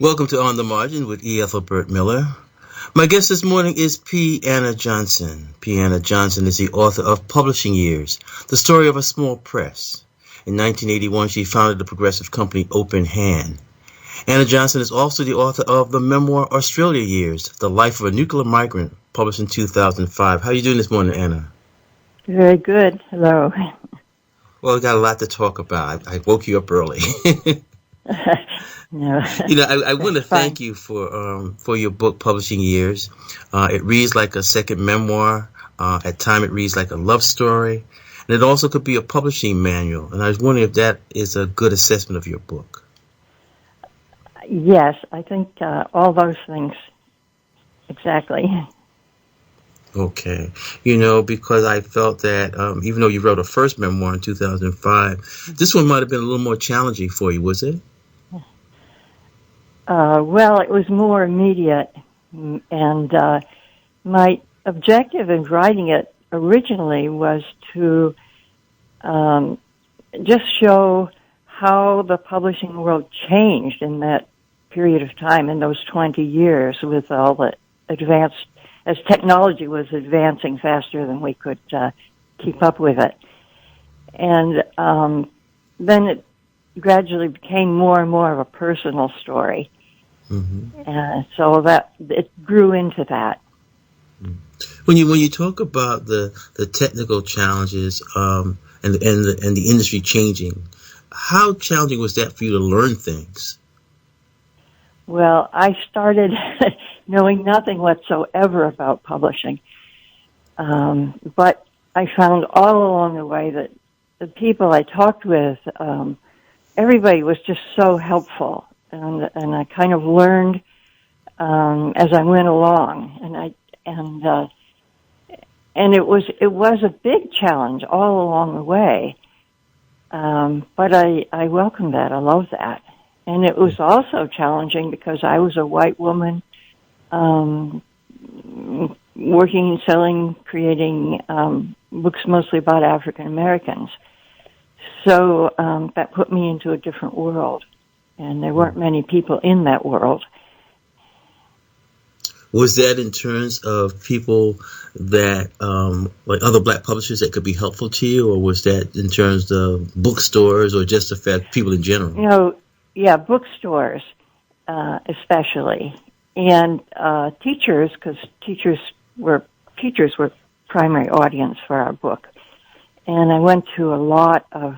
Welcome to On the Margin with Ethelbert Miller. My guest this morning is P. Anna Johnson. P. Anna Johnson is the author of Publishing Years, the story of a small press. In 1981, she founded the progressive company Open Hand. Anna Johnson is also the author of the memoir Australia Years, the life of a nuclear migrant, published in 2005. How are you doing this morning, Anna? Very good. Hello. Well, we got a lot to talk about. I woke you up early. No, I want to fine. thank you for your book, Publishing Years. It reads like a second memoir. At time, it reads like a love story, and it also could be a publishing manual. And I was wondering if that is a good assessment of your book. Yes, I think all those things exactly. Okay, because I felt that even though you wrote a first memoir in 2005, this one might have been a little more challenging for you, was it? Well, it was more immediate, and my objective in writing it originally was to just show how the publishing world changed in that period of time, in those 20 years, with all the advanced, as technology was advancing faster than we could keep up with it. And then it gradually became more and more of a personal story. Mm-hmm. So that it grew into that. When you talk about the technical challenges and the industry changing, how challenging was that for you to learn things? Well, I started knowing nothing whatsoever about publishing, but I found all along the way that the people I talked with, everybody was just so helpful. And I kind of learned as I went along, and it was a big challenge all along the way. But I welcome that. I love that, and it was also challenging because I was a white woman working and selling, creating books mostly about African Americans. So that put me into a different world. And there weren't many people in that world. Was that in terms of people that, like other black publishers that could be helpful to you, or was that in terms of bookstores or just the fact people in general? Yeah, bookstores especially, and teachers, because teachers were primary audience for our book. And I went to a lot of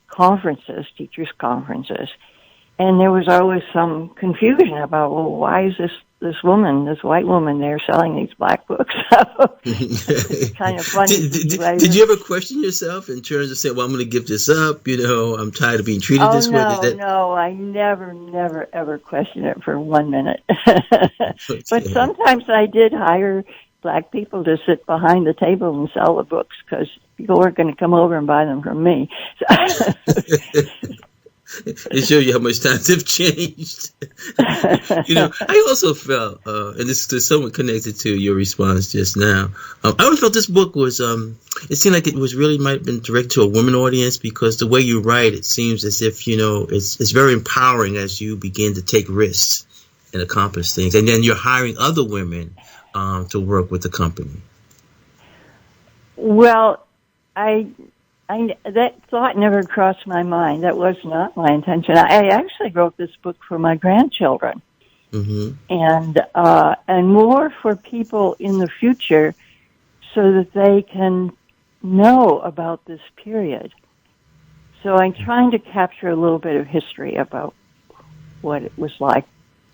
conferences, teachers' conferences. And there was always some confusion about, well, why is this white woman there selling these black books? So it's kind of funny. Did you ever question yourself in terms of saying, well, I'm going to give this up, I'm tired of being treated this way? No, I never, ever questioned it for 1 minute. Okay. But sometimes I did hire black people to sit behind the table and sell the books because people weren't going to come over and buy them from me. It shows you how much times have changed. I also felt, and this is somewhat connected to your response just now, I always felt this book was, it seemed like it was really might have been directed to a women audience because the way you write, it seems as if, it's very empowering as you begin to take risks and accomplish things. And then you're hiring other women to work with the company. Well, that thought never crossed my mind. That was not my intention. I actually wrote this book for my grandchildren, and more for people in the future, so that they can know about this period. So I'm trying to capture a little bit of history about what it was like.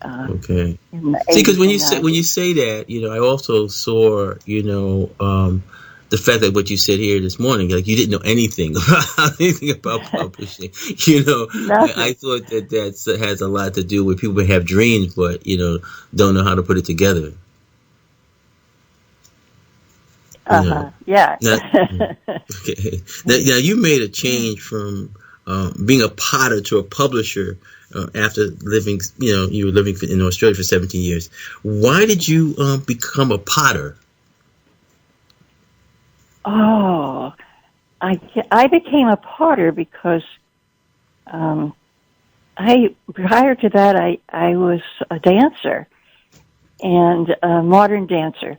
Okay. In the See, because when you 90s. say that, I also saw, the fact that what you said here this morning, like you didn't know anything about publishing. I thought that has a lot to do with people who have dreams, but don't know how to put it together. Yeah. Okay. Now you made a change from being a potter to a publisher after living. You were living in Australia for 17 years. Why did you become a potter? Oh, I became a potter because Prior to that, I was a dancer and a modern dancer.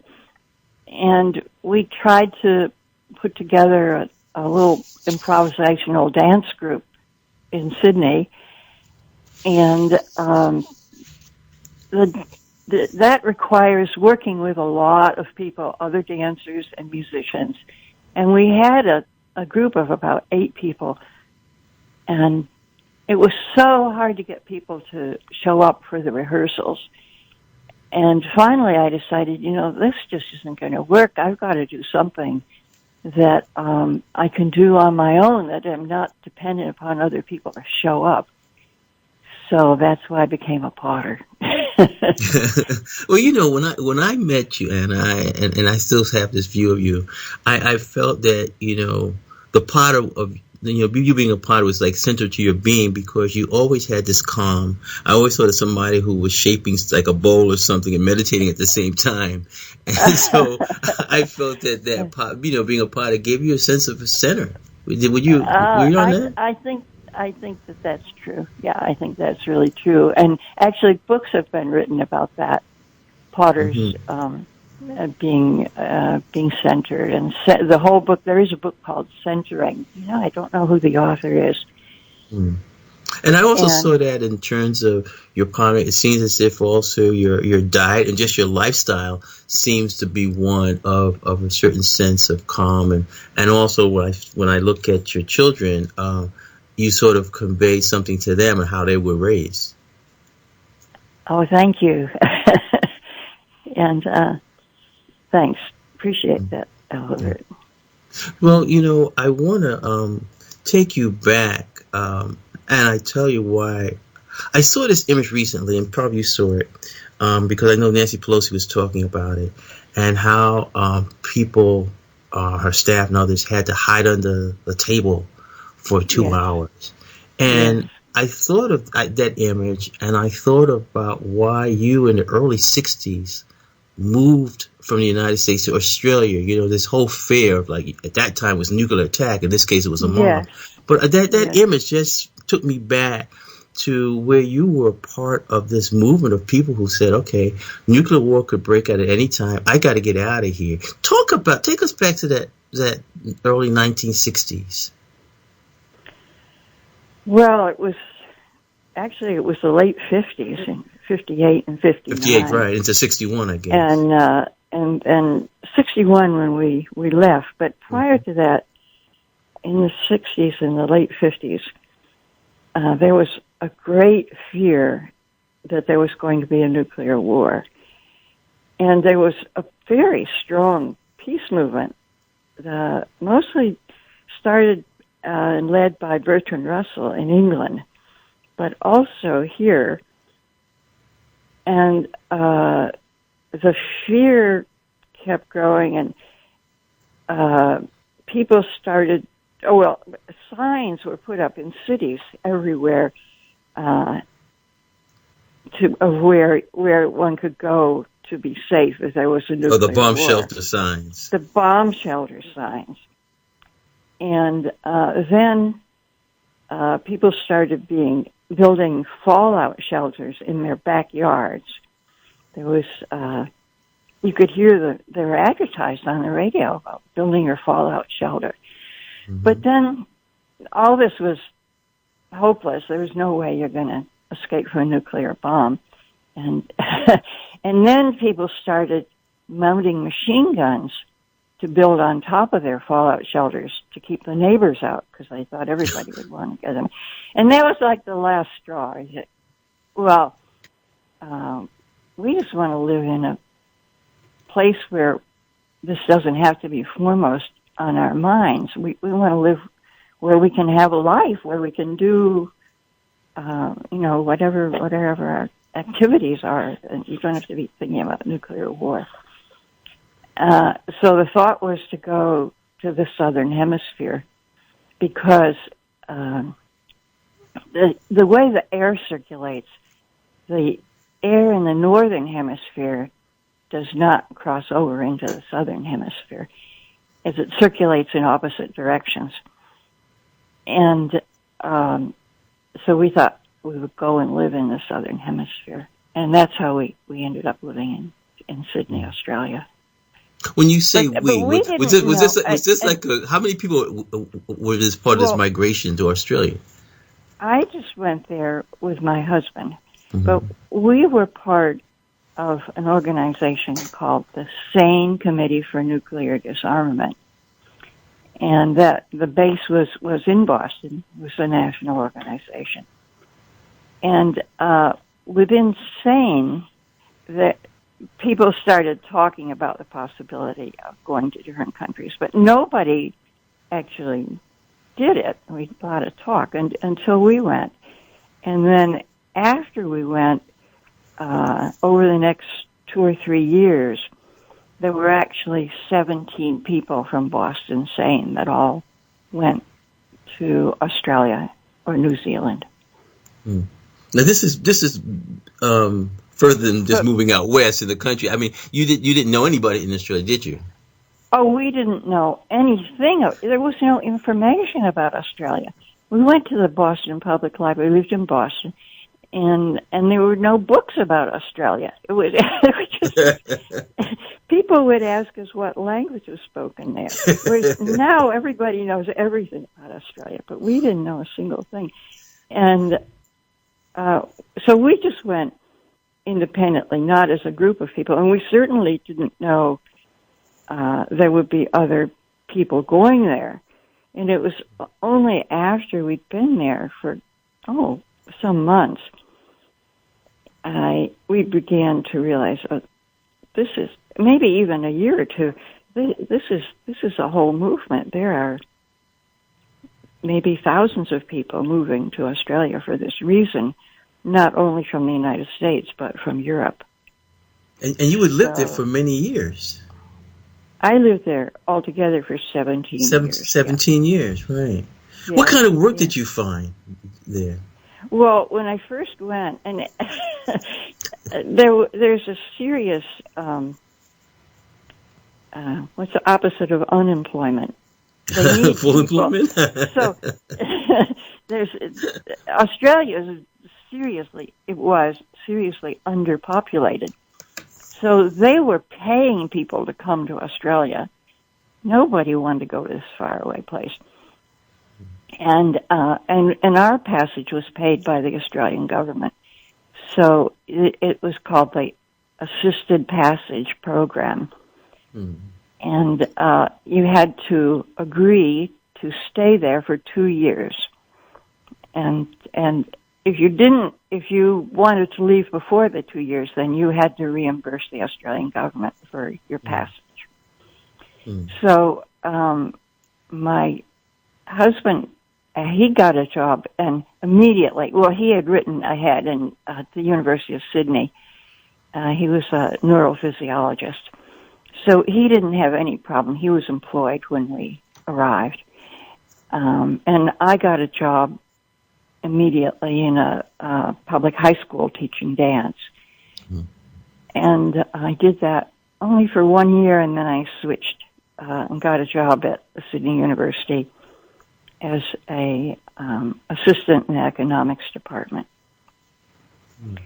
And we tried to put together a little improvisational dance group in Sydney. And that requires working with a lot of people, other dancers and musicians. And we had a group of about 8 people. And it was so hard to get people to show up for the rehearsals. And finally I decided, this just isn't going to work. I've got to do something that I can do on my own, that I'm not dependent upon other people to show up. So that's why I became a potter. Well, when I met you, Anna, and I still have this view of you, I felt that the part of you being a potter was like central to your being, because you always had this calm. I always thought of somebody who was shaping like a bowl or something and meditating at the same time, and so I felt that pot, being a potter gave you a sense of a center. Were you on that? I think that's true. Yeah, I think that's really true. And actually, books have been written about that. Potters being centered, and the whole book. There is a book called Centering. I don't know who the author is. And I also saw that in terms of your pottery. It seems as if also your diet and just your lifestyle seems to be one of a certain sense of calm, and also when I look at your children. You sort of convey something to them and how they were raised. Oh, thank you. And thanks. Appreciate that, Ethelbert. Well, I want to take you back, and I tell you why. I saw this image recently, and probably you saw it, because I know Nancy Pelosi was talking about it, and how people, her staff and others, had to hide under the table for 2 hours. And I thought of that image, and I thought about why you in the early 60s moved from the United States to Australia. This whole fear of, like, at that time was nuclear attack. In this case, it was a bomb. But that image just took me back to where you were part of this movement of people who said, okay, nuclear war could break out at any time. I got to get out of here. Take us back to that early 1960s. Well, it was the late 50s, in 58 and 59. 58, right, into 61, I guess. And 61 when we left. But prior to that, in the 60s and the late 50s, there was a great fear that there was going to be a nuclear war. And there was a very strong peace movement, mostly started and led by Bertrand Russell in England, but also here. And the fear kept growing, and people started. Signs were put up in cities everywhere of where one could go to be safe if there was a nuclear war. The bomb shelter signs. The bomb shelter signs. And then people started building fallout shelters in their backyards. There was you could hear they were advertised on the radio about building your fallout shelter. Mm-hmm. But then all this was hopeless. There was no way you're going to escape from a nuclear bomb. And and then people started mounting machine guns to build on top of their fallout shelters to keep the neighbors out, because they thought everybody would want to get them. And that was like the last straw. We just want to live in a place where this doesn't have to be foremost on our minds. We want to live where we can have a life, where we can do, whatever our activities are, and you don't have to be thinking about nuclear war. So the thought was to go to the southern hemisphere, because the way the air circulates, the air in the northern hemisphere does not cross over into the southern hemisphere, as it circulates in opposite directions. And so we thought, we would go and live in the Southern Hemisphere. And that's how we ended up living in Sydney, Australia. When you say But we, we was didn't this like how many people were this part of this migration to Australia? I just went there with my husband, Mm-hmm. but we were part of an organization called the SANE Committee for Nuclear Disarmament. And that the base was in Boston, was a national organization. And within SANE, that people started talking about the possibility of going to different countries, but nobody actually did it. We a lot of talk until we went. And then after we went, over the next 2 or 3 years, there were actually 17 people from Boston SANE that all went to Australia or New Zealand. Hmm. Now this is further than just moving out west in the country. I mean, you didn't know anybody in Australia, did you? Oh, we didn't know anything. There was no information about Australia. We went to the Boston Public Library. We lived in Boston, and there were no books about Australia. It was just people would ask us what language was spoken there. Whereas now everybody knows everything about Australia, but we didn't know a single thing. And so we just went independently, not as a group of people. And we certainly didn't know there would be other people going there. And it was only after we'd been there for, some months, we began to realize, this is, maybe even a year or two, this is a whole movement. There are maybe thousands of people moving to Australia for this reason, not only from the United States, but from Europe. And you would live there for many years. I lived there altogether for 17 years. 17 years, right. Yeah. What kind of work did you find there? Well, when I first went, and there's a serious, what's the opposite of unemployment? Full employment? So Australia was seriously underpopulated. So they were paying people to come to Australia. Nobody wanted to go to this faraway place. And our passage was paid by the Australian government. So it was called the Assisted Passage Program. Mm. And you had to agree to stay there for 2 years. And if you wanted to leave before the 2 years, then you had to reimburse the Australian government for your passage. Mm. So my husband, he got a job, and immediately, he had written ahead at the University of Sydney. He was a neurophysiologist. So he didn't have any problem. He was employed when we arrived. And I got a job immediately in a public high school teaching dance. Mm. And I did that only for 1 year, and then I switched and got a job at Sydney University as a assistant in the economics department. Mm.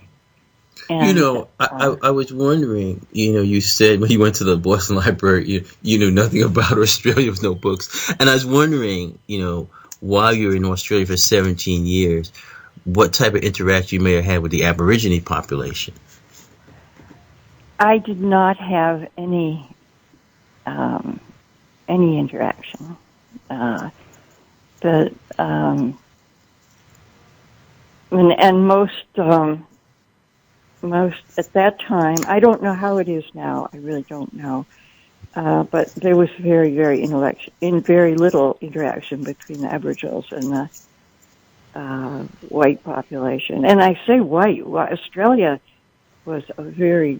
And, I was wondering, you said when you went to the Boston Library, you knew nothing about Australia with no books. And I was wondering, while you were in Australia for 17 years, what type of interaction you may have had with the Aborigine population? I did not have any interaction. And most at that time, I don't know how it is now. I really don't know. But there was very, very little interaction between the Aboriginals and the white population. And I say white. Australia was a very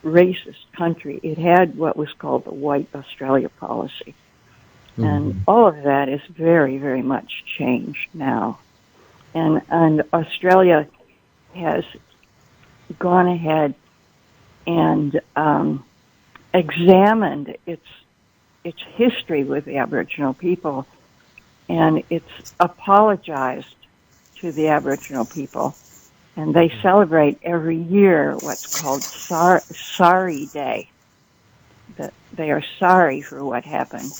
racist country. It had what was called the White Australia policy. Mm-hmm. And all of that is very, very much changed now. And Australia has gone ahead and examined its history with the Aboriginal people, and it's apologized to the Aboriginal people. And they celebrate every year what's called Sorry Day. That they are sorry for what happened.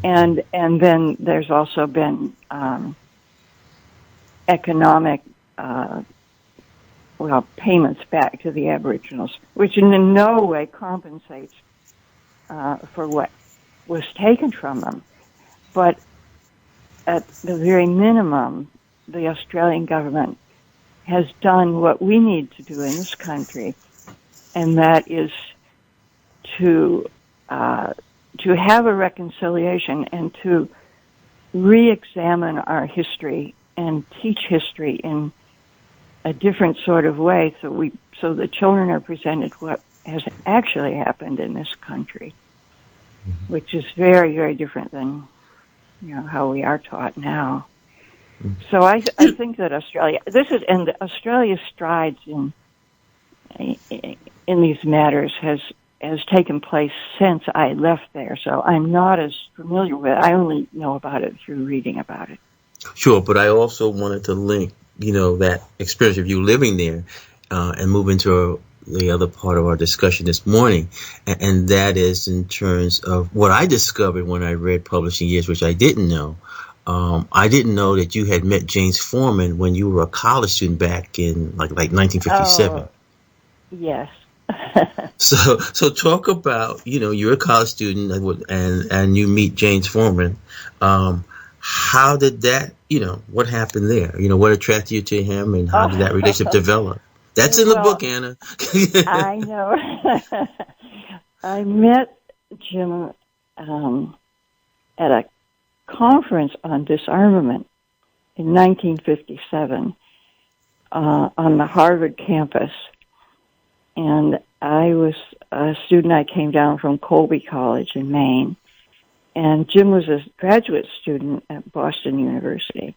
And then there's also been economic payments back to the Aboriginals, which in no way compensates for what was taken from them. But at the very minimum, the Australian government has done what we need to do in this country, and that is to have a reconciliation and to re-examine our history and teach history in a different sort of way, so the children are presented what has actually happened in this country, which is very, very different than how we are taught now. So I think that Australia's strides in these matters has taken place since I left there. So I'm not as familiar with it. I only know about it through reading about it. Sure, but I also wanted to link, that experience of you living there and move into the other part of our discussion this morning, and that is in terms of what I discovered when I read Publishing Years, which I didn't know. I didn't know that you had met James Forman when you were a college student back in like 1957. Oh, yes. So talk about, you're a college student and you meet James Forman. How did that, what happened there? What attracted you to him, and how did that relationship develop? That's in the book, Anna. I know. I met Jim at a conference on disarmament in 1957 on the Harvard campus. And I was a student. I came down from Colby College in Maine. And Jim was a graduate student at Boston University.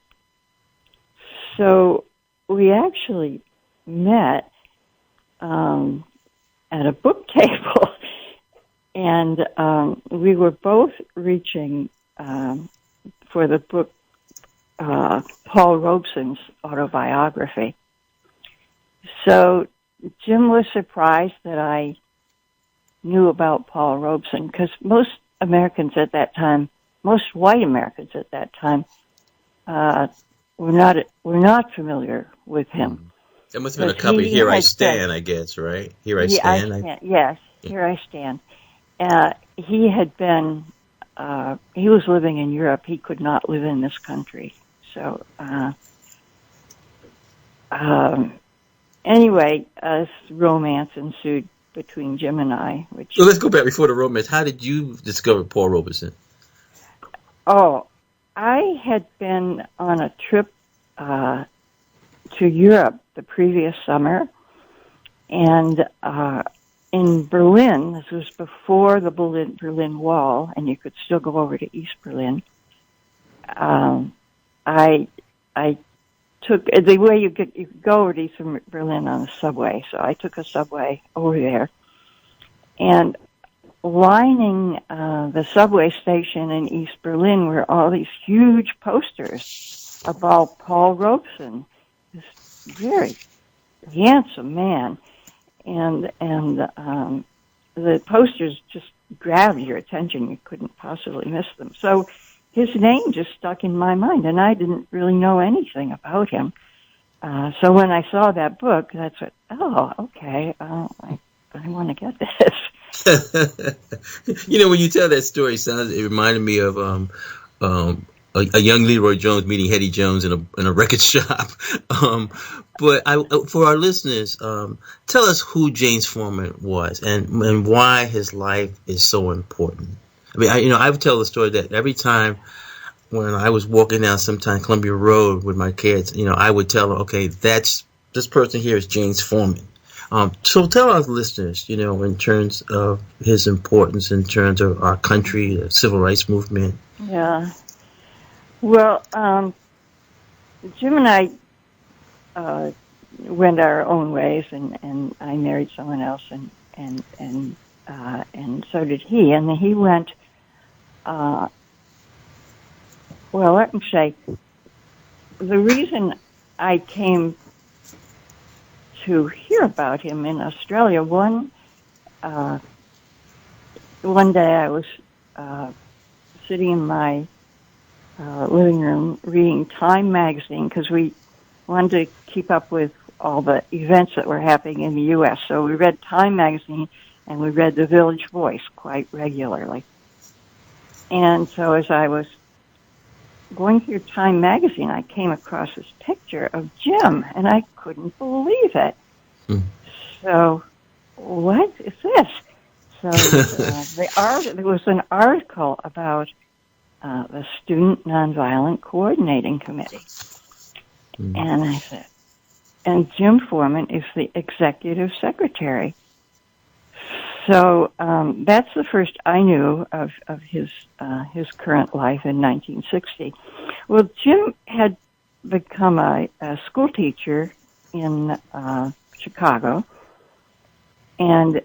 So we actually met at a book table. And we were both reaching for the book Paul Robeson's autobiography. So Jim was surprised that I knew about Paul Robeson, because most white Americans at that time, were not familiar with him. There must have been a copy. Here I Stand, I guess, right? Here I Stand. Yes, Here I Stand. He had been. He was living in Europe. He could not live in this country. So, anyway, a romance ensued between Jim and I. So let's go back before the romance. How did you discover Paul Robeson? Oh, I had been on a trip to Europe the previous summer, and in Berlin, this was before the Berlin Wall, and you could still go over to East Berlin. I took the way you could go over to East Berlin on the subway, so I took a subway over there, and lining the subway station in East Berlin were all these huge posters about Paul Robeson, this very handsome man. And the posters just grabbed your attention. You couldn't possibly miss them. So his name just stuck in my mind, and I didn't really know anything about him. So when I saw that book, that's what, okay, I want to get this. When you tell that story, it reminded me of a young Leroy Jones meeting Hetty Jones in a record shop. But for our listeners, tell us who James Forman was and why his life is so important. I mean, I would tell the story that every time when I was walking down sometime Columbia Road with my kids, I would tell them, okay, this person here is James Forman. So tell our listeners, in terms of his importance, in terms of our country, the civil rights movement. Yeah. Well, Jim and I went our own ways, and I married someone else, and so did he. And he went. Let me say, the reason I came to hear about him in Australia. One day I was sitting in my living room reading Time magazine because we wanted to keep up with all the events that were happening in the U.S. So we read Time magazine and we read the Village Voice quite regularly. And so as I was going through Time magazine, I came across this picture of Jim, and I couldn't believe it. So, what is this? So there was an article about the Student Nonviolent Coordinating Committee. And I said, and Jim Foreman is the executive secretary. So that's the first I knew of his current life in 1960. Well, Jim had become a school teacher in Chicago, and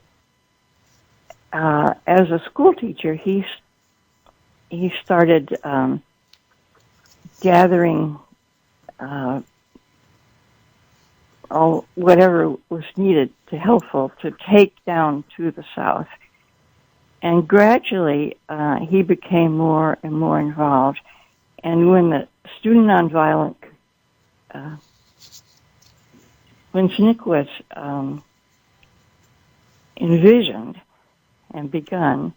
as a school teacher, he started gathering whatever was needed to helpful to take down to the South. And gradually, he became more and more involved. And when the Student Nonviolent, when SNCC was envisioned and begun,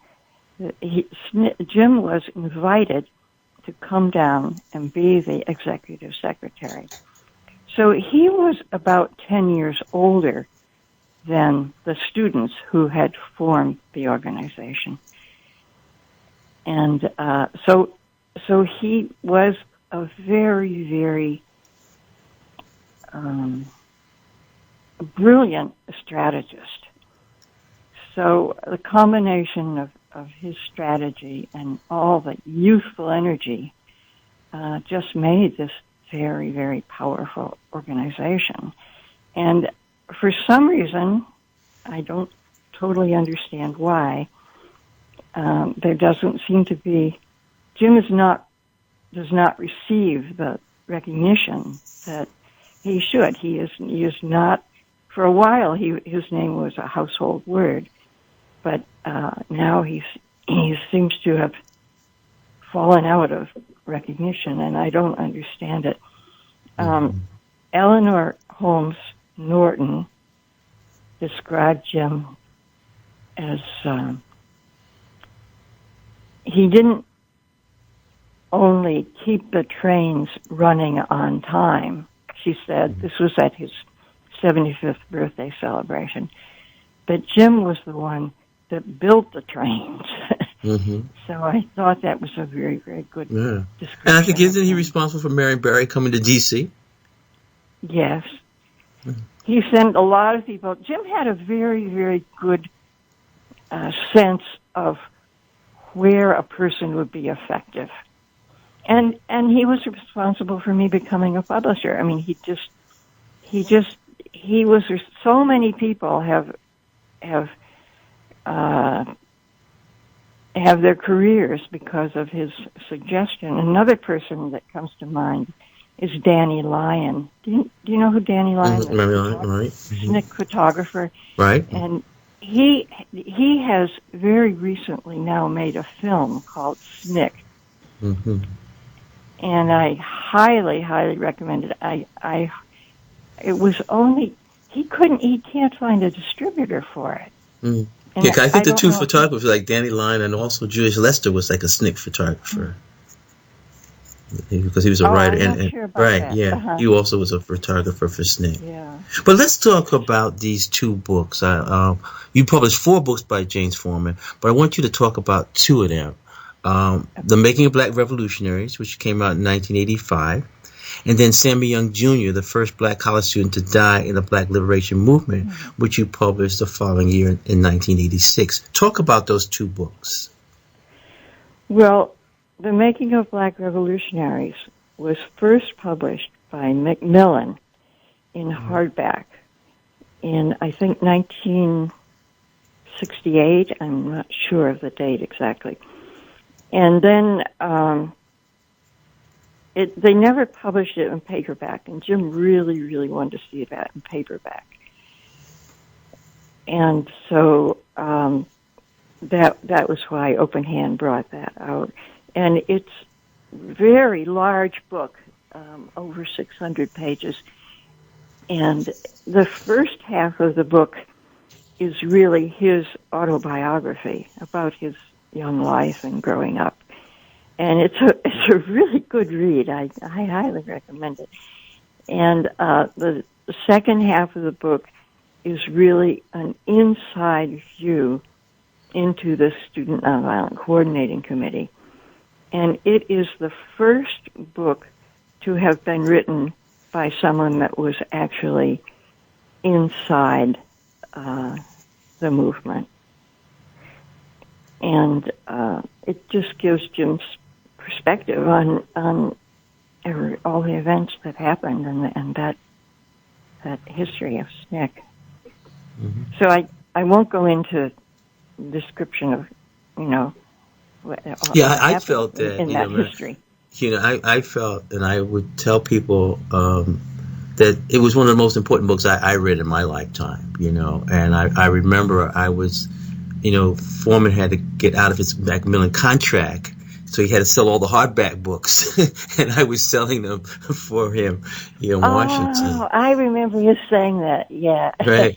Jim was invited to come down and be the executive secretary. So he was about 10 years older than the students who had formed the organization. And so he was a very, very brilliant strategist. So the combination of his strategy and all the youthful energy just made this very, very powerful organization. And for some reason, I don't totally understand why, there doesn't seem to be, Jim does not receive the recognition that he should. He is not, for a while his name was a household word, but now he seems to have fallen out of recognition, and I don't understand it. Eleanor Holmes Norton described Jim as he didn't only keep the trains running on time. She said this was at his 75th birthday celebration, but Jim was the one that built the trains. So I thought that was a very, very good description. And I think, isn't he responsible for Mary Berry coming to D.C.? Yes. He sent a lot of people. Jim had a very, very good sense of where a person would be effective. And he was responsible for me becoming a publisher. I mean, he was, so many people have their careers because of his suggestion. Another person that comes to mind is Danny Lyon. Do you know who Danny Lyon is? Right. SNCC photographer. Right. And he has very recently now made a film called SNCC. And I highly, highly recommend it. It was only, he can't find a distributor for it. Yeah, I think the two photographers, like Danny Lyon and also Julius Lester, was like a SNCC photographer. Because he was a writer. I'm not sure about that. Yeah. He also was a photographer for SNCC. Yeah. But let's talk about these two books. You published 4 books by James Foreman, but I want you to talk about 2 of them. The Making of Black Revolutionaries, which came out in 1985, and then Sammy Young Jr., the first black college student to die in the Black Liberation Movement, which you published the following year in 1986. Talk about those 2 books. Well, The Making of Black Revolutionaries was first published by Macmillan in hardback in, I think, 1968. I'm not sure of the date exactly. And then they never published it in paperback, and Jim really, really wanted to see that in paperback. And so that was why Open Hand brought that out. And it's a very large book, over 600 pages. And the first half of the book is really his autobiography about his young life and growing up. And it's a really good read. I highly recommend it. And the second half of the book is really an inside view into the Student Nonviolent Coordinating Committee. And it is the first book to have been written by someone that was actually inside the movement. And it just gives Jim's perspective on all the events that happened and that history of SNCC. Mm-hmm. So I won't go into description of, Yeah, I felt that in that history. I felt, and I would tell people that it was one of the most important books I read in my lifetime. And I remember I was, Foreman had to get out of his Macmillan contract, so he had to sell all the hardback books, and I was selling them for him here in Washington. Oh, I remember you saying that, yeah. Right.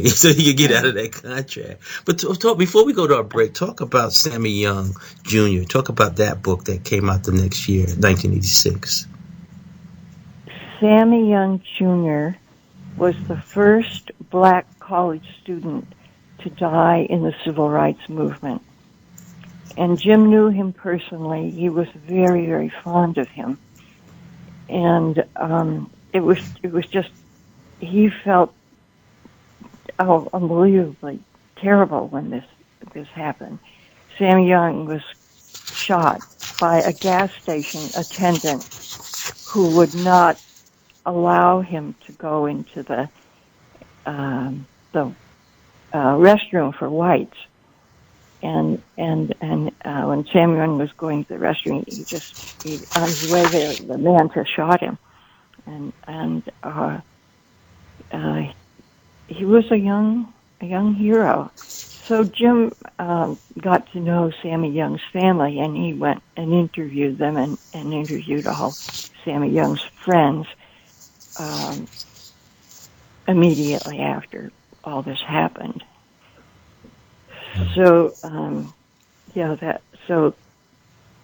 So he could get out of that contract. But before we go to our break, talk about Sammy Young Jr. Talk about that book that came out the next year, 1986. Sammy Young Jr. was the first black college student to die in the civil rights movement. And Jim knew him personally. He was very, very fond of him. And it was just, he felt unbelievably terrible when this happened. Sam Young was shot by a gas station attendant who would not allow him to go into the restroom for whites. And when Sam Young was going to the restroom, he on his way there, the man just shot him, and he was a young hero. So Jim got to know Sammy Young's family, and he went and interviewed them, and interviewed all Sammy Young's friends immediately after all this happened. So,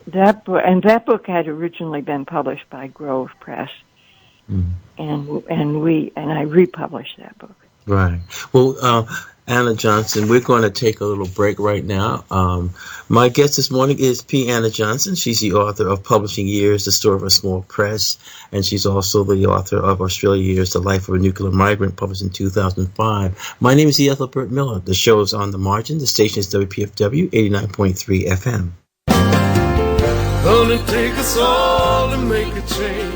that book had originally been published by Grove Press, and I republished that book. Right. Well, Anna Johnson, we're going to take a little break right now. My guest this morning is P. Anna Johnson. She's the author of Publishing Years, The Story of a Small Press, and she's also the author of Australia Years, The Life of a Nuclear Migrant, published in 2005. My name is Ethelbert Miller. The show is On the Margin. The station is WPFW 89.3 FM. Gonna take us all to make a change.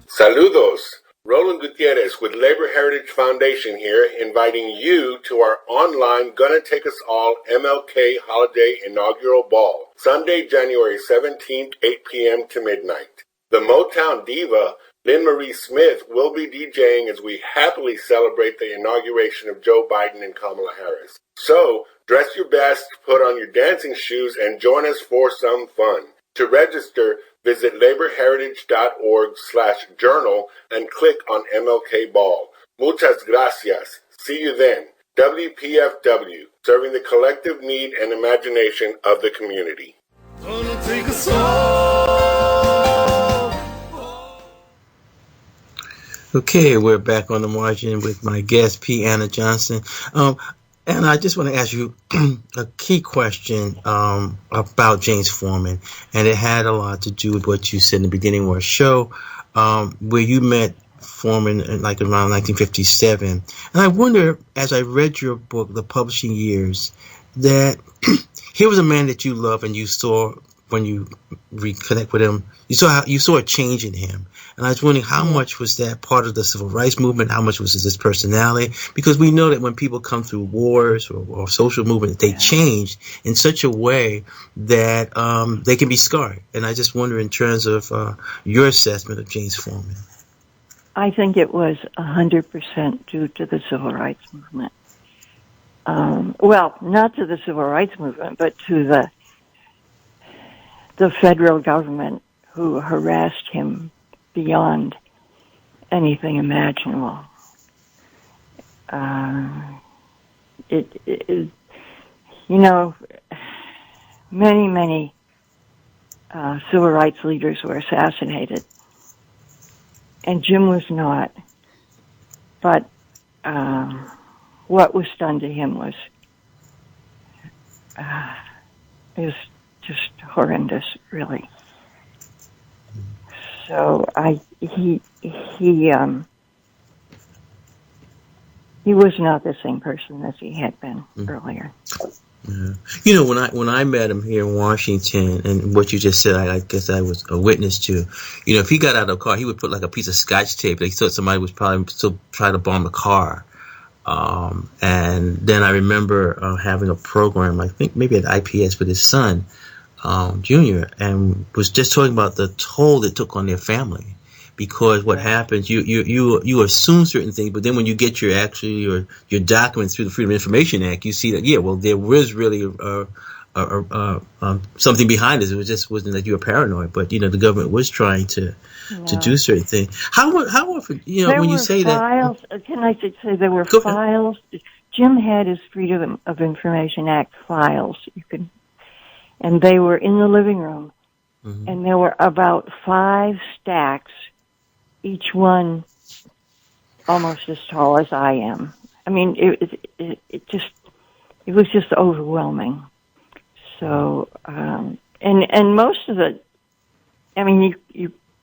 Saludos. Roland Gutierrez with Labor Heritage Foundation here, inviting you to our online Gonna Take Us All MLK Holiday Inaugural Ball, Sunday, January 17th, 8 p.m. to midnight. The Motown diva, Lynn Marie Smith, will be DJing as we happily celebrate the inauguration of Joe Biden and Kamala Harris. So, dress your best, put on your dancing shoes, and join us for some fun. To register, visit laborheritage.org/journal and click on MLK Ball. Muchas gracias. See you then. WPFW, serving the collective need and imagination of the community. Gonna take us all. Okay, we're back on the margin with my guest, P. Anna Johnson. And I just want to ask you a key question about James Foreman, and it had a lot to do with what you said in the beginning of our show, where you met Foreman in like around 1957. And I wonder, as I read your book, The Publishing Years, that here was a man that you love and you saw when you reconnect with him, you saw a change in him, and I was wondering how much was that part of the civil rights movement, how much was his personality? Because we know that when people come through wars or social movement, they change in such a way that they can be scarred. And I just wonder, in terms of your assessment of James Foreman. I think it was 100% due to the civil rights movement. Well, not to the civil rights movement, but to the federal government, who harassed him beyond anything imaginable. Many civil rights leaders were assassinated, and Jim was not. But what was done to him was just horrendous, really. So he was not the same person as he had been earlier. Yeah. When I met him here in Washington, and what you just said, I guess I was a witness to. If he got out of the car, he would put like a piece of Scotch tape. They thought somebody was probably still trying to bomb the car. And then I remember having a program, I think maybe at IPS, with his son, Junior, and was just talking about the toll it took on their family. Because what happens, you assume certain things, but then when you get your documents through the Freedom of Information Act, you see that there was really something behind it. It wasn't that you were paranoid, but the government was trying to do certain things. How often when you say files, that? Can I just say there were files? Jim had his Freedom of Information Act files. And they were in the living room, and there were about 5 stacks, each one almost as tall as I am. I mean, it was just overwhelming. So, and most of it, I mean,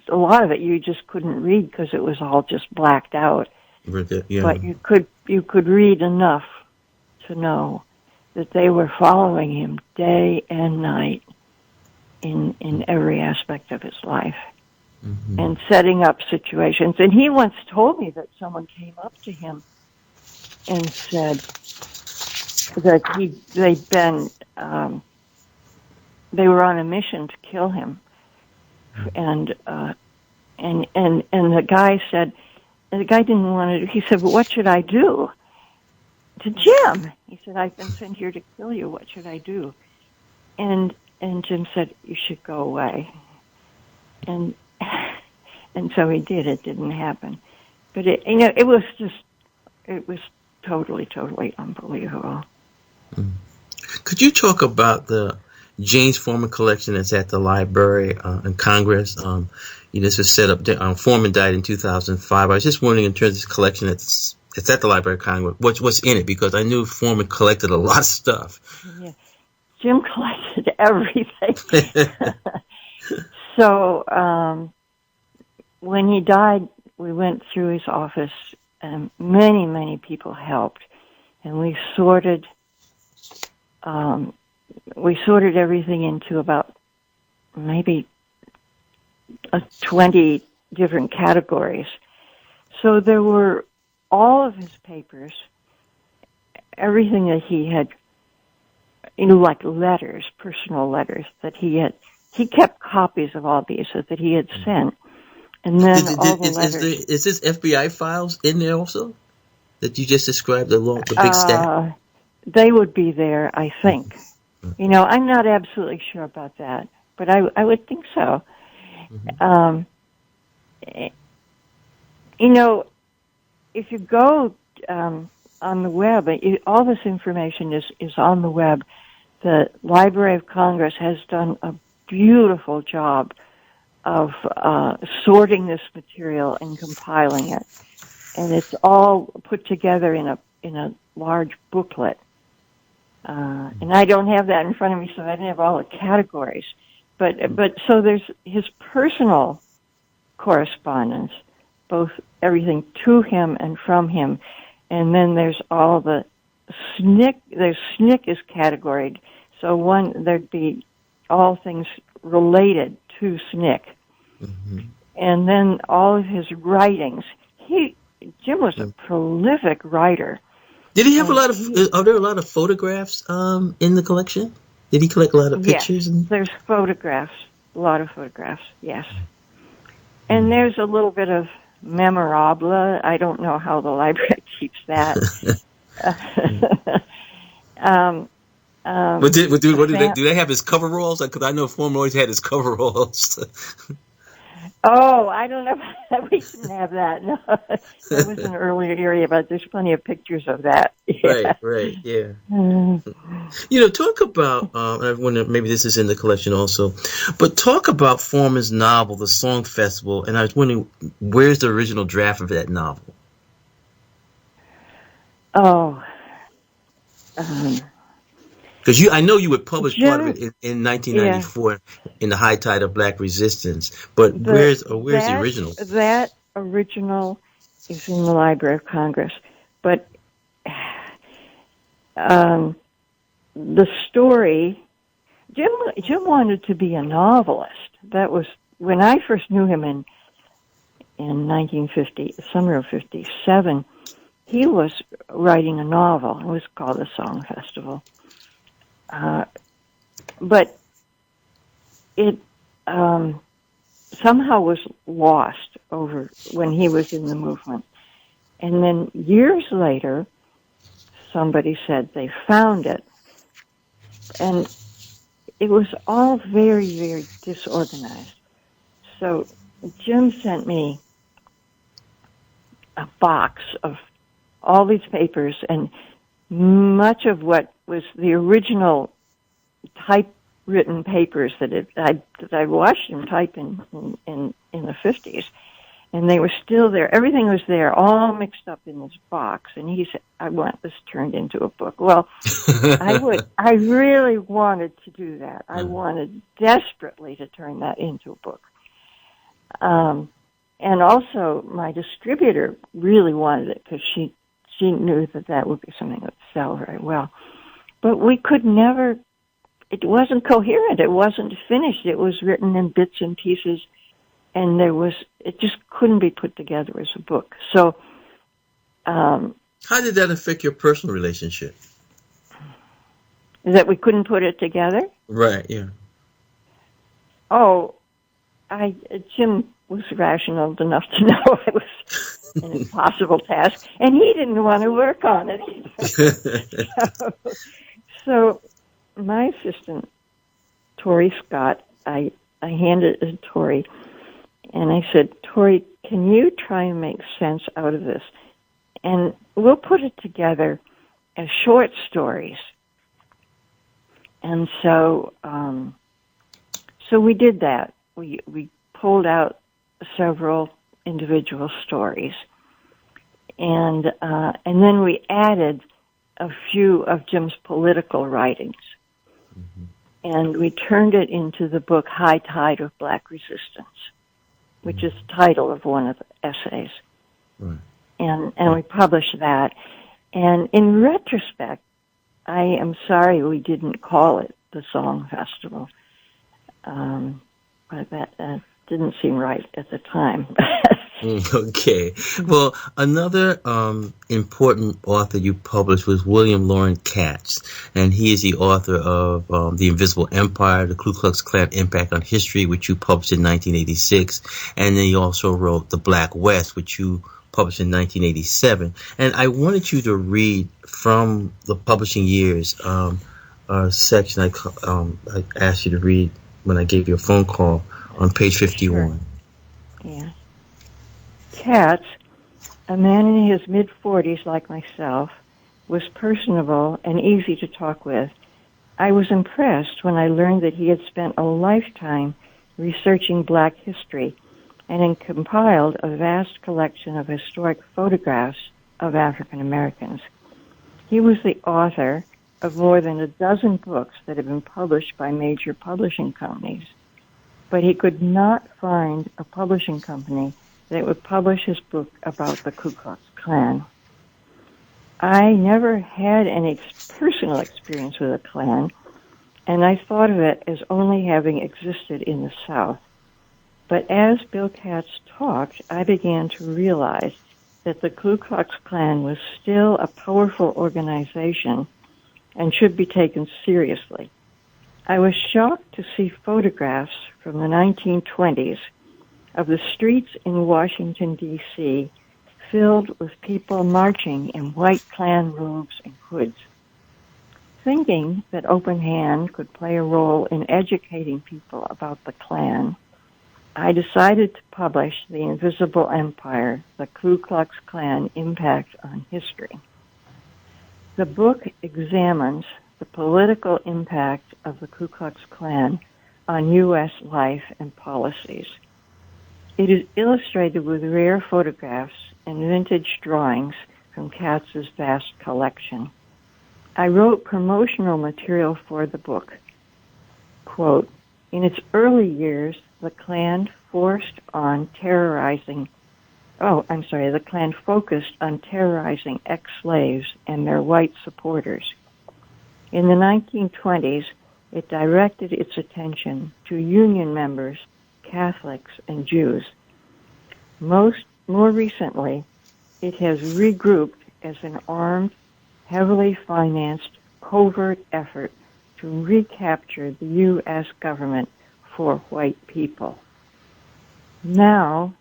a lot of it you just couldn't read because it was all just blacked out. Yeah. But you could read enough to know that they were following him day and night in every aspect of his life, and setting up situations. And he once told me that someone came up to him and said that they were on a mission to kill him, and the guy said, and the guy didn't want to. He said, "Well, what should I do?" To Jim, he said, "I've been sent here to kill you. What should I do?" And Jim said, "You should go away." And so he did. It didn't happen, but it was totally unbelievable. Could you talk about the James Foreman collection that's at the Library in Congress? This was set up. Foreman died in 2005. I was just wondering, in terms of this collection it's at the Library of Congress, what's in it? Because I knew Foreman collected a lot of stuff. Yeah. Jim collected everything. So when he died, we went through his office, and many people helped, and we sorted everything into about maybe 20 different categories. So there were all of his papers, everything that he had, like letters, personal letters that he kept copies of all these that he had sent. And then all the letters. Is this FBI files in there also that you just described, the big stack? They would be there, I think. I'm not absolutely sure about that, but I would think so. If you go on the web, all this information is on the web. The Library of Congress has done a beautiful job of sorting this material and compiling it, and it's all put together in a large booklet. And I don't have that in front of me, so I didn't have all the categories. But so there's his personal correspondence, both everything to him and from him, and then there's all the SNCC. SNCC is categorized. So there'd be all things related to SNCC. Mm-hmm. And then all of his writings. Jim was a prolific writer. Did he have a lot of? Are there a lot of photographs in the collection? Did he collect a lot of pictures? Yes, there's photographs, a lot of photographs. Yes, and there's a little bit of memorabilia. I don't know how the library keeps that. Do they have his coveralls? Because I know Foreman always had his coveralls. Oh, I don't know. We didn't have that. No, that was an earlier area, but there's plenty of pictures of that. Yeah. Right, yeah. Talk about, and I wonder, maybe this is in the collection also, but talk about Foreman's novel, The Song Festival, and I was wondering, where's the original draft of that novel? Oh. Because I know you would publish part of it in 1994 in the high tide of Black Resistance, but where's the original? That original is in the Library of Congress, but the story. Jim wanted to be a novelist. That was when I first knew him in 1950, summer of '57. He was writing a novel. It was called The Song Festival. But it somehow was lost over when he was in the movement. And then years later, somebody said they found it. And it was all very, very disorganized. So Jim sent me a box of all these papers, and much of what was the original typewritten papers that I watched him type in the 50s, and they were still there. Everything was there, all mixed up in this box. And he said, "I want this turned into a book." Well, I really wanted to do that. I wanted desperately to turn that into a book. And also, my distributor really wanted it because she knew that would be something that would sell very well. But we could never, it wasn't coherent, it wasn't finished, it was written in bits and pieces, and it just couldn't be put together as a book. So, how did that affect your personal relationship? That we couldn't put it together? Right, yeah. Oh, Jim was rational enough to know it was an impossible task, and he didn't want to work on it either. So my assistant, Tori Scott, I handed it to Tori, and I said, "Tori, can you try and make sense out of this? And we'll put it together as short stories." And so we did that. We pulled out several individual stories, and then we added a few of Jim's political writings, and we turned it into the book High Tide of Black Resistance, which is the title of one of the essays. Right. And we published that. And in retrospect, I am sorry we didn't call it the Song Festival. But that didn't seem right at the time. Okay. Well, another important author you published was William Loren Katz, and he is the author of The Invisible Empire, The Ku Klux Klan Impact on History, which you published in 1986, and then he also wrote The Black West, which you published in 1987. And I wanted you to read from the publishing years a section I asked you to read when I gave you a phone call on page 51. Sure. Yeah. Katz, a man in his mid-40s like myself, was personable and easy to talk with. I was impressed when I learned that he had spent a lifetime researching black history and had compiled a vast collection of historic photographs of African Americans. He was the author of more than a dozen books that have been published by major publishing companies, but he could not find a publishing company that would publish his book about the Ku Klux Klan. I never had any personal experience with the Klan, and I thought of it as only having existed in the South. But as Bill Katz talked, I began to realize that the Ku Klux Klan was still a powerful organization and should be taken seriously. I was shocked to see photographs from the 1920s of the streets in Washington, D.C., filled with people marching in white Klan robes and hoods. Thinking that Open Hand could play a role in educating people about the Klan, I decided to publish The Invisible Empire, the Ku Klux Klan Impact on History. The book examines the political impact of the Ku Klux Klan on U.S. life and policies. It is illustrated with rare photographs and vintage drawings from Katz's vast collection. I wrote promotional material for the book. Quote, in its early years, the Klan focused on terrorizing ex-slaves and their white supporters. In the 1920s, it directed its attention to Union members, Catholics, and Jews. More recently, it has regrouped as an armed, heavily financed, covert effort to recapture the U.S. government for white people. Now,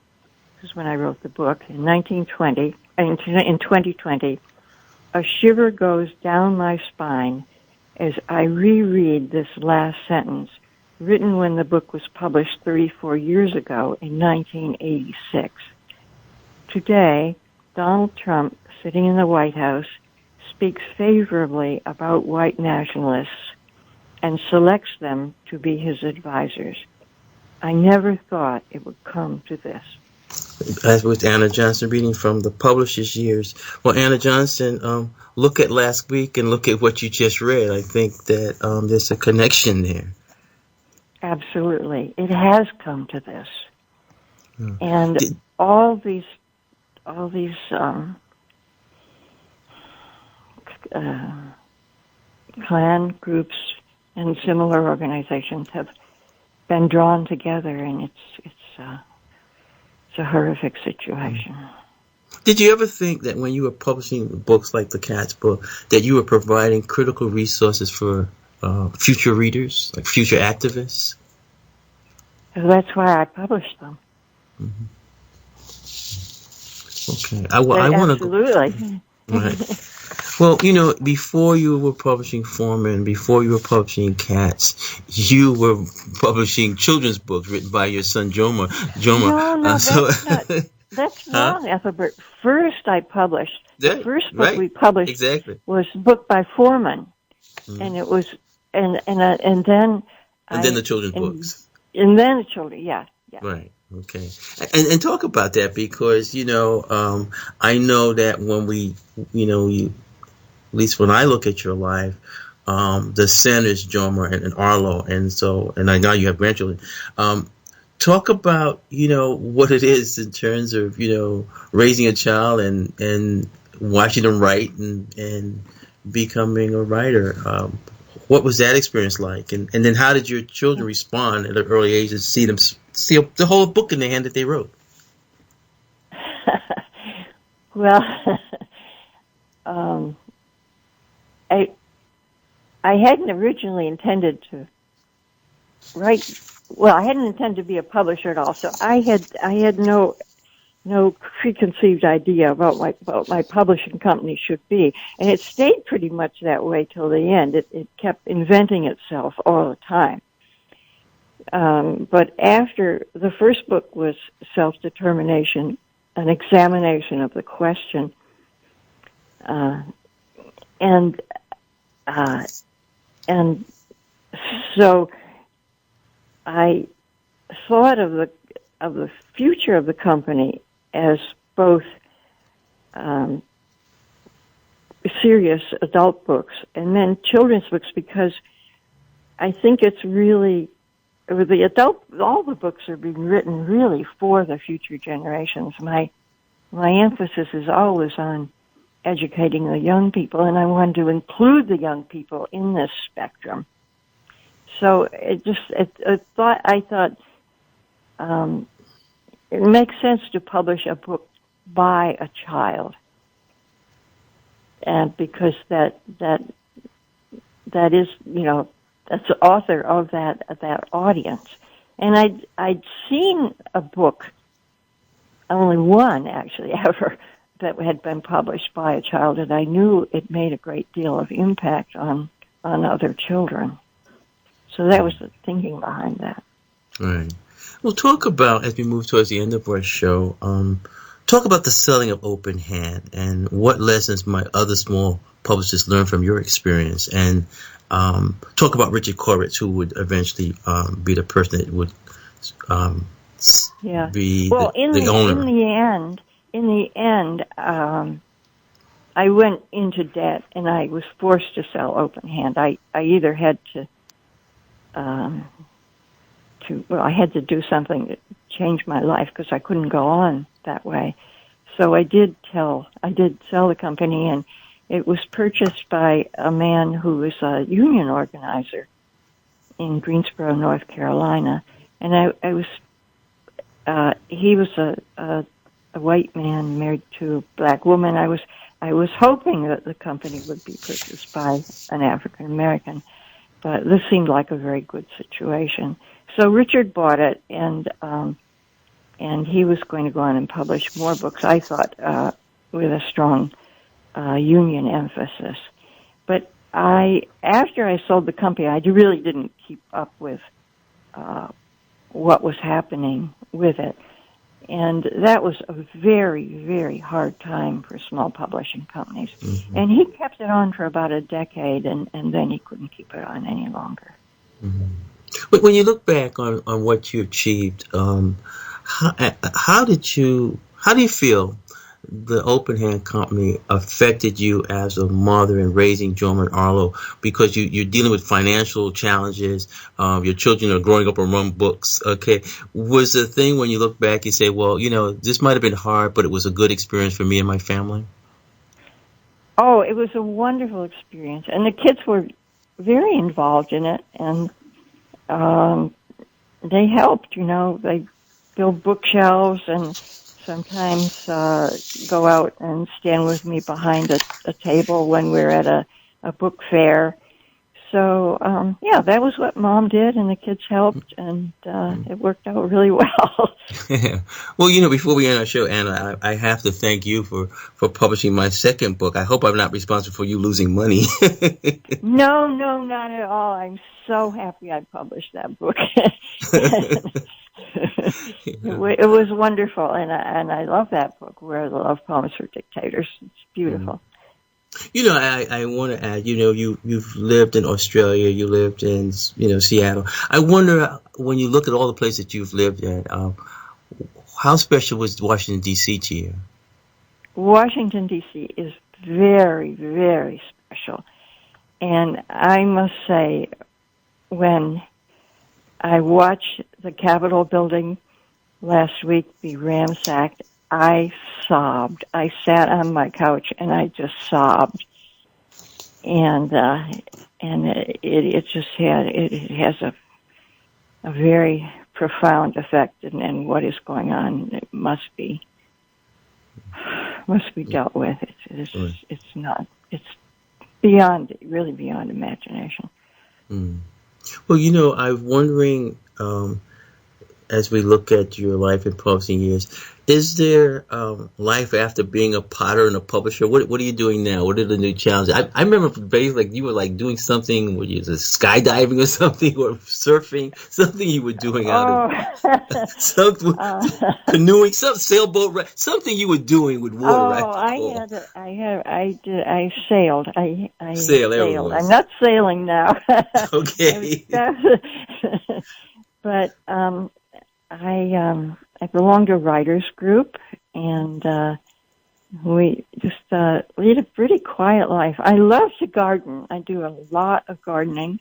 this is when I wrote the book, in 2020, a shiver goes down my spine as I reread this last sentence, written when the book was published 34 years ago in 1986. Today, Donald Trump, sitting in the White House, speaks favorably about white nationalists and selects them to be his advisors. I never thought it would come to this. As with Anna Johnson, reading from the publisher's years. Well, Anna Johnson, look at last week and look at what you just read. I think that there's a connection there. Absolutely. It has come to this. And all these Klan groups and similar organizations have been drawn together, and it's a horrific situation. Did you ever think that when you were publishing books like the Katz book, that you were providing critical resources for future readers, like future activists? That's why I published them. Mm-hmm. Okay, I want to. Absolutely. Right. Well, before you were publishing Foreman, before you were publishing Katz, you were publishing children's books written by your son Joma. No, that's wrong, Ethelbert. First, I published. The first book we published was a book by Foreman, and it was, and then the children's books, and then the children, yeah. Right. Okay. And talk about that, because I know that when we, at least when I look at your life, the centers, Joma and Arlo, and I know you have grandchildren. Talk about, what it is in terms of, raising a child and watching them write and becoming a writer. What was that experience like? And then how did your children respond at an early age to see the whole book in their hand that they wrote? Well, I hadn't originally intended to write. Well, I hadn't intended to be a publisher at all. So I had no preconceived idea about what my publishing company should be, and it stayed pretty much that way till the end. It kept inventing itself all the time. But after the first book was Self-Determination, an examination of the question, and so I thought of the future of the company as both serious adult books and then children's books, because I think it's really all the books are being written really for the future generations. My emphasis is always on educating the young people, and I wanted to include the young people in this spectrum. So I thought it makes sense to publish a book by a child, and because that is, that's the author of that audience. And I'd seen a book, only one actually ever, that had been published by a child, and I knew it made a great deal of impact on other children. So that was the thinking behind that. Right. Well, talk about, as we move towards the end of our show, talk about the selling of Open Hand and what lessons might other small publishers learn from your experience, and talk about Richard Koretz, who would eventually be the person that would be the owner. In the end, I went into debt, and I was forced to sell Open Hand. I either had I had to do something to change my life because I couldn't go on that way. So I did sell the company, and it was purchased by a man who was a union organizer in Greensboro, North Carolina. And he was a white man married to a black woman. I was hoping that the company would be purchased by an African American, but this seemed like a very good situation. So Richard bought it, and he was going to go on and publish more books, I thought, with a strong union emphasis. But after I sold the company, I really didn't keep up with what was happening with it. And that was a very, very hard time for small publishing companies. Mm-hmm. And he kept it on for about a decade, and then he couldn't keep it on any longer. Mm-hmm. When you look back on what you achieved, how do you feel the Open Hand Company affected you as a mother in raising Jorma and Arlo? Because you're dealing with financial challenges. Your children are growing up around books. Okay, was the thing when you look back, you say, well, this might have been hard, but it was a good experience for me and my family? Oh, it was a wonderful experience, and the kids were very involved in it, and they helped. They build bookshelves and sometimes go out and stand with me behind a table when we're at a book fair. So, that was what Mom did, and the kids helped, and it worked out really well. Yeah. Well, before we end our show, Anna, I have to thank you for publishing my second book. I hope I'm not responsible for you losing money. No, not at all. I'm so happy I published that book. It was wonderful, and I love that book, Where the Love Poems for Dictators. It's beautiful. I want to add, you've lived in Australia, you lived in, Seattle. I wonder, when you look at all the places that you've lived at, how special was Washington, D.C. to you? Washington, D.C. is very, very special. And I must say, when I watched the Capitol building last week be ransacked, I sobbed. I sat on my couch and I just sobbed. And it has a very profound effect, and what is going on, it must be dealt with. It's really beyond imagination. Mm. Well, I'm wondering, as we look at your life in publishing years, is there life after being a potter and a publisher? What are you doing now? What are the new challenges? I remember days like you were doing something, were you skydiving or something, or surfing, something you were doing something, canoeing, some sailboat, something you were doing with water. I sailed. I sailed. I'm not sailing now. Okay. But I belong to a writers group, and we lead a pretty quiet life. I love to garden. I do a lot of gardening,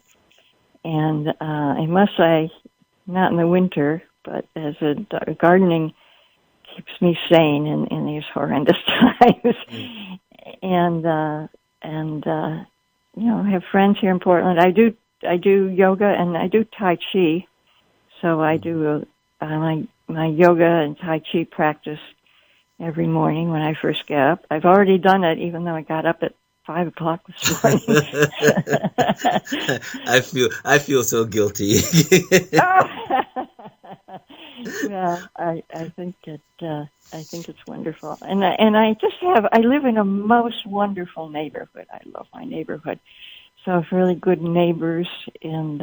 and I must say, not in the winter, but gardening keeps me sane in these horrendous times. And I have friends here in Portland. I do do yoga and I do Tai Chi. So I do my yoga and Tai Chi practice every morning when I first get up. I've already done it, even though I got up at 5 o'clock this morning. I feel so guilty. Well, I think it's wonderful, and I live in a most wonderful neighborhood. I love my neighborhood, so I have really good neighbors, and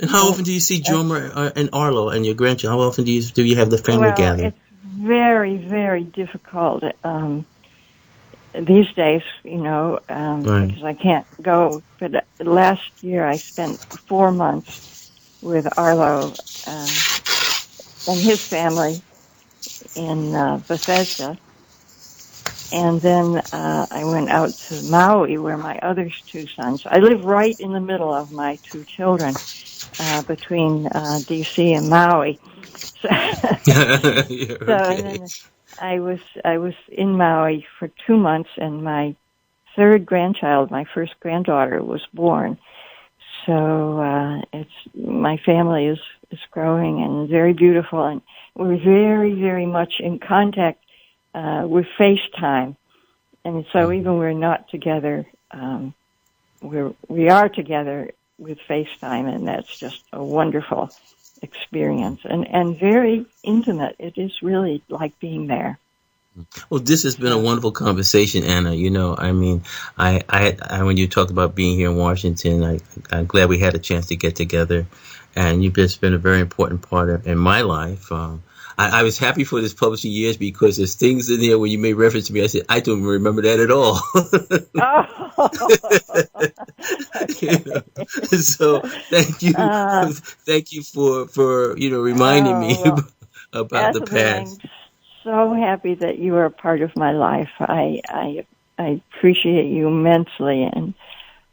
how often do you see Jomer and Arlo and your grandchildren? How often do you have the family gathering? It's very, very difficult these days, right. Because I can't go. But last year I spent 4 months with Arlo and his family in Bethesda. And then I went out to Maui, where my other 2 sons. I live right in the middle of my 2 children, between D.C. and Maui. So, Okay. and then I was in Maui for 2 months, and my 3rd grandchild, my first granddaughter, was born. So my family is growing and very beautiful, and we're very, very much in contact with FaceTime. And so even we're not together, we are together with FaceTime, and that's just a wonderful experience and very intimate. It is really like being there. Well, this has been a wonderful conversation, Anna. I mean, I when you talked about being here in Washington, I'm glad we had a chance to get together, and you've just been a very important part in my life. I was happy for this publishing years because there's things in there where you made reference to me. I said, I don't remember that at all. So thank you for reminding me about the past. I'm so happy that you are a part of my life. I appreciate you immensely, and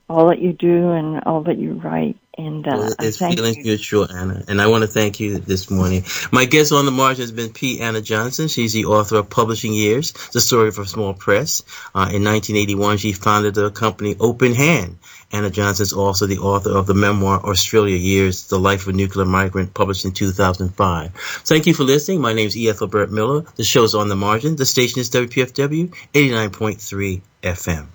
all that you do and all that you write. And it's feelings mutual, Anna. And I want to thank you this morning. My guest on the margin has been P. Anna Johnson. She's the author of Publishing Years, The Story of a Small Press. In 1981, she founded the company Open Hand. Anna Johnson is also the author of the memoir Australia Years, The Life of a Nuclear Migrant, published in 2005. Thank you for listening. My name is Ethelbert Miller. The show's On the Margin. The station is WPFW 89.3 FM.